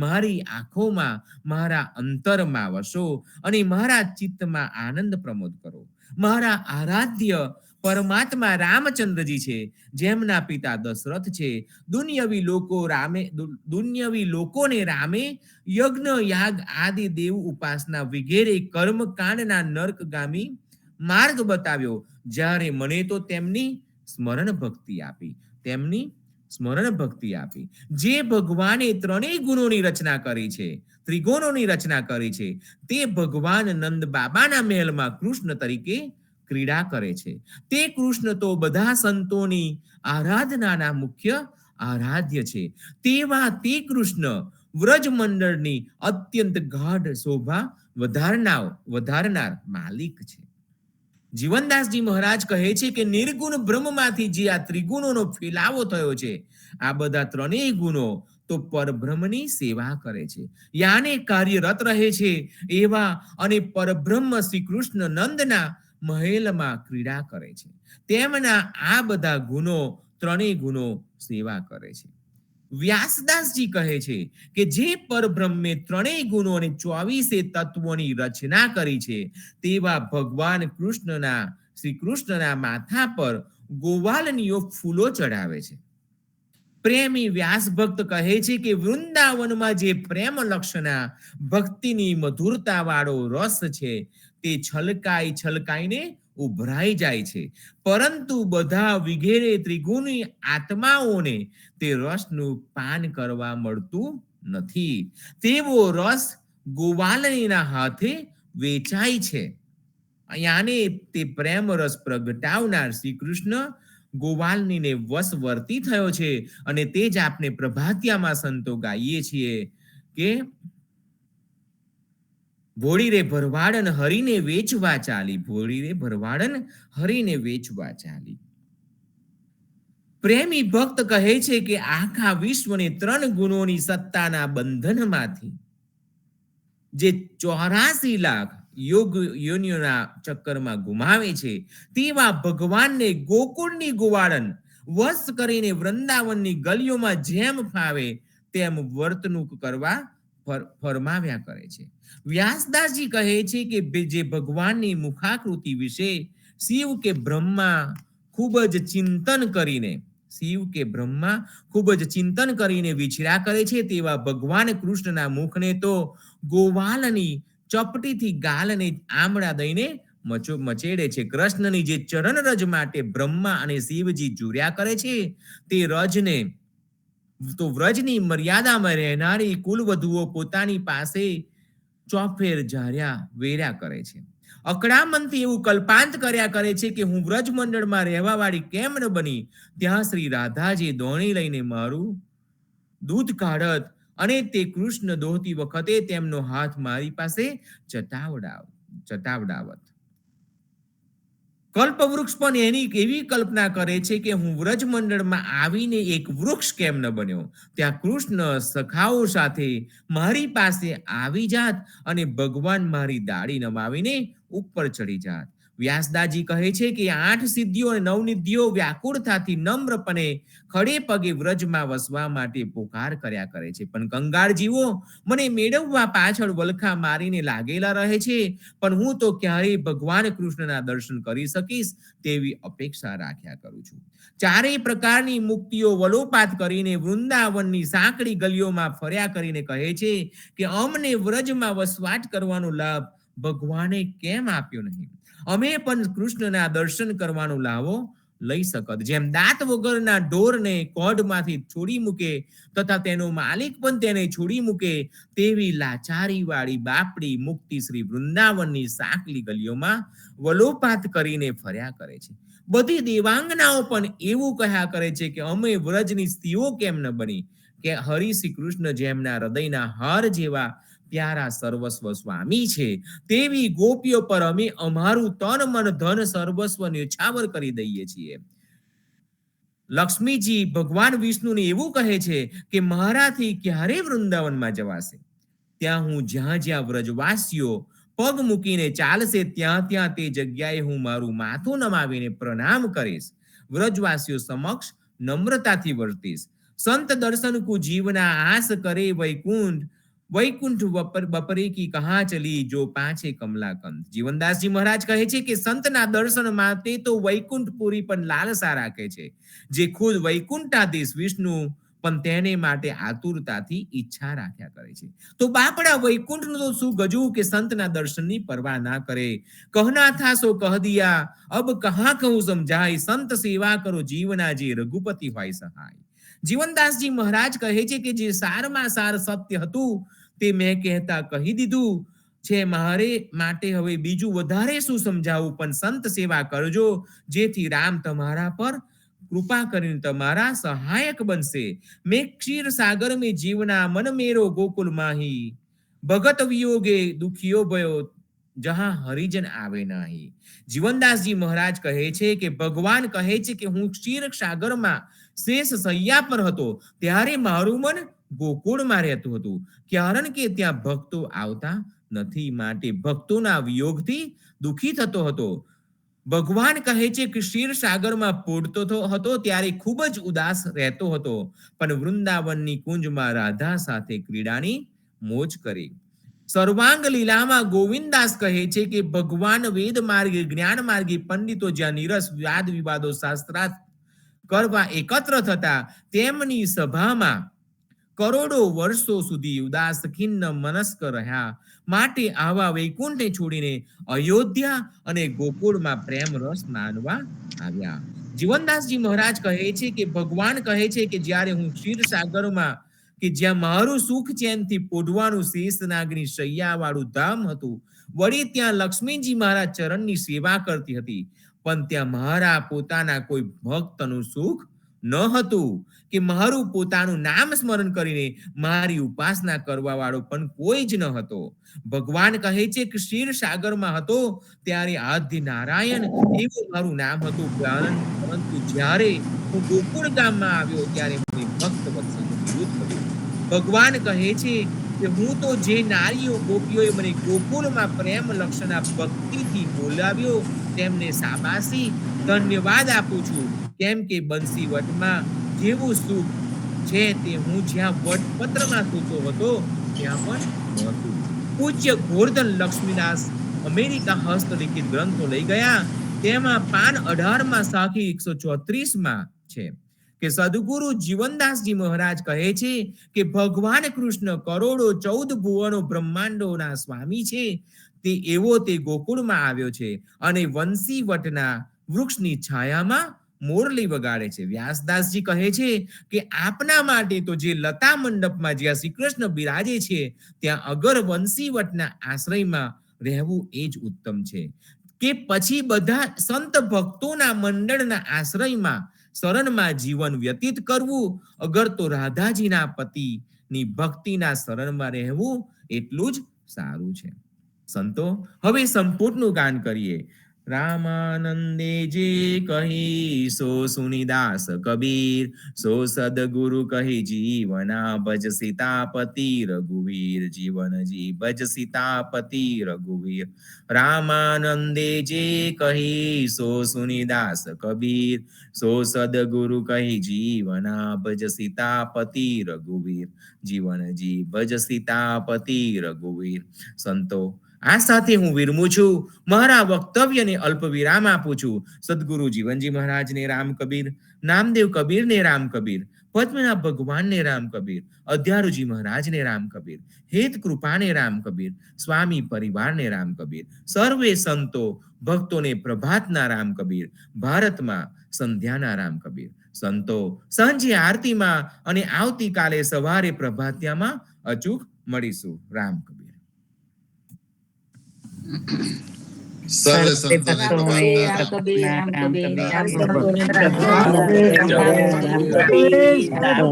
મારી આંખોમાં, મારા અંતરમાં વસો અને મારા ચિત્તમાં આનંદ પ્રમોદ કરો. મારા આરાધ્ય પરમાત્મા રામચંદ્રજી છે, જેમના પિતા દશરથ છે. દુન્યવી લોકોને રામે યજ્ઞ યાગ આદિ દેવ ઉપાસના વગેરે કર્મકાંડના નર્કગામી માર્ગ બતાવ્યો, જ્યારે મને તો તેમની સ્મરણ ભક્તિ આપી. જે ભગવાને ત્રણેય ગુણોની રચના કરી છે, ત્રિગુણોની રચના કરી છે, તે ભગવાન નંદ બાબાના મહેલમાં કૃષ્ણ તરીકે ક્રીડા કરે છે. તે કૃષ્ણ તો બધા સંતોની આરાધનાના મુખ્ય આરાધ્ય છે. તેવા તે કૃષ્ણ વ્રજમંડળની અત્યંત ગાઢ શોભા વધારનાર માલિક છે. જીવનદાસજી મહારાજ કહે છે કે નિર્ગુણ બ્રહ્મમાંથી જે આ ત્રિગુણોનો ફેલાવો થયો છે, આ બધા ત્રણેય ગુણો તો પરબ્રહ્મની સેવા કરે છે, યાને કાર્યરત રહે છે. એવા અને પરબ્રહ્મ શ્રી કૃષ્ણ નંદના મહેલમાં ક્રીડા કરે છે. તેમના આ બધા ગુણો, ત્રણેય ગુણો સેવા કરે છે. વ્યાસદાસજી કહે છે કે જે પરબ્રહ્મે ત્રણેય ગુણો અને 24 તત્વોની રચના કરી છે, તેવા ભગવાન શ્રી કૃષ્ણના માથા પર ગોવાલનીઓ ફૂલો ચડાવે છે. પ્રેમી વ્યાસ ભક્ત કહે છે કે વૃંદાવનમાં જે પ્રેમ લક્ષના ભક્તિની મધુરતા વાળો રસ છે, તે છલકાઈને ઉભરાઈ જાય છે, પરંતુ બધા વિઘેરે ત્રિગુણી આત્માઓને તે રસનું પાન કરવા મળતું નથી. તેવો રસ ગોવાલનીના હાથે વેચાય છે. યાને તે પ્રેમ રસ પ્રગટાવનાર શ્રી કૃષ્ણ ગોવાલનીને વશવર્તી થયો છે. અને તે જ આપણે પ્રભાતિયામાં સંતો ગાઈએ છીએ કે ભોળી રે ભરવાડન હરીને વેચવા ચાલી, ભોળી રે ભરવાડન હરીને વેચવા ચાલી. પ્રેમી ભક્ત કહે છે કે આખા વિશ્વને 3 ગુણોની સત્તાના બંધનમાંથી જે 84 લાખ યોનિઓના ચક્કરમાં ગુમાવે છે, તેવા ભગવાનને ગોકુળની ગોવાળન વશ કરીને વૃંદાવનની ગલીઓમાં જેમ ફાવે તેમ વર્તણૂક કરવા ફરમાવ્યા કરે છે. વ્યાસદાસજી કહે છે કે જે ભગવાનની મુખાકૃતિ વિશે શિવ કે બ્રહ્મા ખૂબ જ ચિંતન કરીને વિચાર કરે છે, તેવા ભગવાન કૃષ્ણના મુખને તો ગોવાલની ચપટીથી ગાલને આમળા દઈને મચેડે છે. કૃષ્ણની જે ચરણ રજ માટે બ્રહ્મા અને શિવજી જુર્યા કરે છે, તે રજને તો વ્રજની મર્યાદામાં રહેનારી કુલવધુઓ પોતાની પાસે ચોફેર વેર્યા કરે છે. અકળામણથી એવું કલ્પાંત કર્યા કરે છે કે હું વ્રજ મંડળમાં રહેવા વાળી કેમ ન બની. ત્યાં શ્રી રાધાજી દોણી લઈને મારું દૂધ કાઢત અને તે કૃષ્ણ દોહતી વખતે તેમનો હાથ મારી પાસે ચટાવડાવત. કલ્પવૃક્ષ પણ એની એવી કલ્પના કરે છે કે હું વ્રજ મંડળમાં આવીને એક વૃક્ષ કેમ ન બન્યો. ત્યાં કૃષ્ણ સખાઓ સાથે મારી પાસે આવી જાત અને ભગવાન મારી દાઢી નમાવીને ઉપર ચડી જાત. વ્યાસદાસજી કહે છે કે 8 સિદ્ધિઓ અને 9 નિધિઓ વ્યાકુળતાથી નમ્રપણે ખડે પગે વ્રજમાં વસવા માટે પોકાર કર્યા કરે છે, પણ કંગાળ જીવો મને મેળવવા પાછળ વલખા મારીને લાગેલા રહે છે, પણ હું તો ક્યારેય ભગવાન કૃષ્ણના દર્શન કરી શકીશ તેવી અપેક્ષા રાખ્યા કરું છું. 4 પ્રકારની મુક્તિઓ વલોપાત કરીને વૃંદાવનની સાંકડી ગલીઓમાં ફર્યા કરીને કહે છે કે અમને વ્રજમાં વસવાટ કરવાનો લાભ ભગવાને કેમ આપ્યો નહીં. અમે પણ કૃષ્ણના દર્શન કરવાનો લાવો લઈ શકત. જેમ દાંત વગરના ઢોરને કોઢમાંથી છોડી મૂકે તથા તેનો માલિક પણ તેને છોડી મૂકે, તેવી લાચારી વાળી બાપડી મુક્તિ શ્રી વૃંદાવનની સાંકલી ગલીઓમાં વલોપાત કરીને ફર્યા કરે છે. બધી દેવાંગનાઓ પણ એવું કહ્યા કરે છે કે અમે વ્રજની સ્ત્રીઓ કેમ ન બની, કે હરિ શ્રી કૃષ્ણ જેમના હૃદયના હાર જેવા પ્યારા સર્વસ્વ સ્વામી છે, તેવી ગોપીઓ પર અમે અમારું તન મન ધન સર્વસ્વ ન્યોછાવર કરી દઈએ છીએ. લક્ષ્મીજી ભગવાન વિષ્ણુને એવું કહે છે કે મારાથી ક્યારે વૃંદાવનમાં જવાશે? ત્યાં હું જ્યાં જ્યાં વ્રજવાસીઓ પગ મૂકીને ચાલશે ત્યાં ત્યાં તે જગ્યાએ હું મારું માથું નમાવીને પ્રણામ કરીશ. વ્રજવાસીઓ સમક્ષ નમ્રતાથી વર્તીશ. સંત દર્શન કુ જીવના આસ કરે વૈકુંઠ, વૈકુંઠ બપરે કી કહા ચલી જો પાંચે કમલાકંત. જીવનદાસજી મહારાજ કહે છે કે સંતના દર્શન માટે તો વૈકુંઠપુરી પણ લાલસા રાખે છે. જે ખુદ વૈકુંઠાધીશ વિષ્ણુ પણ તેને માટે આતુરતાથી ઈચ્છા રાખ્યા કરે છે. તો બાપડા વૈકુંઠનું તો શું ગજવું કે સંતના દર્શનની પરવા ના કરે. કહના થા સો કહ દિયા, અબ કહા કહું સમજાય, સંત સેવા કરો જીવના જે રઘુપતિ હોય સહાય. જીવનદાસજી મહારાજ કહે છે કે જે સારમાં સાર સત્ય હતું તે મેં કહેતા કહી દીધું છે. મારે માટે હવે બીજું વધારે શું સમજાવું, પણ સંત સેવા કરજો જેથી રામ તમારા પર કૃપા કરીને તમારા સહાયક બનશે. મેં ક્ષીર સાગર में जीवना मन मेरो गोकुल माही, भगत वियोगे दुखियो भयो जहां हरिजन આવે નહીં. જીવનદાસજી મહારાજ કહે છે કે ભગવાન કહે છે કે હું ક્ષીર સાગરમાં શેષ સૈયા પર હતો ત્યારે મારું મન ગોકુળમાં રહેતું હતું, કારણ કે ત્યાં ભક્તો આવતા નથી, માટે ભક્તોના વિયોગથી દુખી થતો હતો. ભગવાન કહે છે કે ક્ષીર સાગરમાં પોડતો હતો ત્યારે ખૂબ જ ઉદાસ રહેતો હતો, પણ વૃંદાવનની કુંજમાં રાધા સાથે ક્રીડાની મોજ કરી. સર્વાંગ લીલામાં ગોવિંદાસ કહે છે કે ભગવાન વેદ માર્ગી જ્ઞાન માર્ગી પંડિતો જ્યાં નિરસ વાદ વિવાદો શાસ્ત્રાર્થ કરવા એકત્ર થતા તેમની સભામાં કરોડો વર્ષો સુધી ઉદાસ ખિન્ન મનસ્ક રહ્યા, માટે આવા વૈકુંઠને છોડીને અયોધ્યા અને ગોકુળમાં પ્રેમ રસ માનવા આવ્યા. જીવનદાસજી મહારાજ કહે છે કે ભગવાન કહે છે કે જ્યારે હું ક્ષીર સાગરમાં કે જ્યાં મારું સુખ ચેનથી પોઢવાનું શેષનાગની શૈયા વાળું ધામ હતું, વળી ત્યાં લક્ષ્મીજી મારા ચરણની સેવા કરતી હતી, પણ ત્યાં મારા પોતાના કોઈ ભક્તનું સુખ ન હતું, કે મારું પોતાનું નામ સ્મરણ કરીને મારી ઉપાસના કરવા વાળો પણ કોઈ જ ન હતો. ભગવાન કહે છે કે ક્ષીર સાગરમાં હતો ત્યારે આદ્ય નારાયણ એવું મારું નામ હતું, પરંતુ જ્યારે હું ગોકુળ ગામમાં આવ્યો ત્યારે મને ભક્ત વત્સલનું વિરોધ કર્યો. ભગવાન કહે છે કે હું તો જે નારીઓ ગોપીઓએ મને ગોકુળમાં પ્રેમ લક્ષણા ભક્તિથી બોલાવ્યો તેમને શાબાશી ધન્યવાદ આપું છું, કેમ કે બંસી વટમાં જેવું સુખ છે તે હું જ્યાં વટપત્રમાં સૂતો હતો ત્યાં પણ નહોતું. પૂજ્ય ગોર્ધન લક્ષ્મીદાસ અમેરિકા હસ્તલિખિત ગ્રંથો લઈ ગયા, તેમાં પાન 18માં સાખી 134માં છે કે સદગુરુ જીવનદાસજી મહારાજ કહે છે કે ભગવાન કૃષ્ણ કરોડો 14 ભુવનો બ્રહ્માંડોના સ્વામી છે, તે એવો તે ગોકુળમાં આવ્યો છે અને વંશી વટના વૃક્ષની છાયામાં મોરલી વગાડે છે. વ્યાસદાસજી કહે છે કે આપના માટે તો જે લતા મંડપમાં જ્યાં શ્રી કૃષ્ણ બિરાજે છે ત્યાં અગર વંશી વટના આશ્રયમાં રહેવું એ જ ઉત્તમ છે, કે પછી બધા સંત ભક્તોના મંડળના આશ્રયમાં શરણમાં જીવન વ્યતીત કરવું, અગર તો રાધાજીના પતિની ભક્તિના શરણમાં રહેવું એટલું જ સારું છે. સંતો, હવે સંપૂર્ણનું ગાન કરીએ. રામાનંદે જે કહી સો સુનિદાસ કબીર, સો સદગુરુ કહી જીવના ભજ સીતાપતિ રઘુવીર, જીવનજી ભજ સીતાપતિ રઘુવીર. રામાનંદે જે કહી સો સુનિદાસ કબીર, સો સદગુરુ કહી જીવના ભજ સીતાપતિ રઘુવીર, જીવનજી ભજ સીતાપતિ રઘુવીર. સંતો, આ સાથે હું વિરમું છું, મારા વક્તવ્યને અલ્પ વિરામ આપું છું. સદગુરુ જીવનજી મહારાજને રામ કબીર, નામદેવ કબીરને રામ કબીર, પદ્મના ભગવાનને રામ કબીર, અધ્યારુજી મહારાજને રામ કબીર, હેત કૃપાને રામ કબીર, સ્વામી પરિવારને રામ કબીર, સર્વે સંતો ભક્તોને પ્રભાતના રામ કબીર, ભારતમાં સંધ્યાના રામ કબીર. સંતો સાંજે આરતીમાં અને આવતીકાલે સવારે પ્રભાતિયામાં અચૂક મળીશું. રામ કબીર. સર્વે સંતોને રામ કબીર, રામ કબીર, રામ કબીર, રામ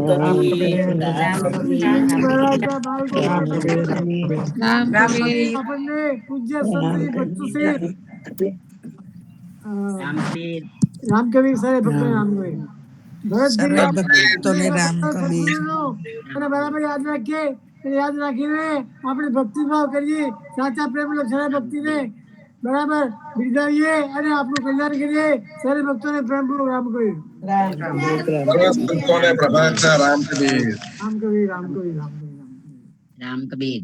કબીર. આપણને પૂજ્ય સંતજી ભક્તો છે રામકબીર સાહેબ ભક્તો રામકબીર ભરતજી અને બરાબર યાદ રાખીએ યાદ રાખીને આપણે ભક્તિભાવ કરીએ સાચા પ્રેમ સારા ભક્તિને બરાબર બિરદાવીએ અને આપણું કલ્યાણ કરીએ સારા ભક્તોને પ્રેમપૂર્વક રામકબીર સંતોને પ્રભાતના રામ કબીર. રામકબીર રામકબીર રામકબીર રામ કબીર.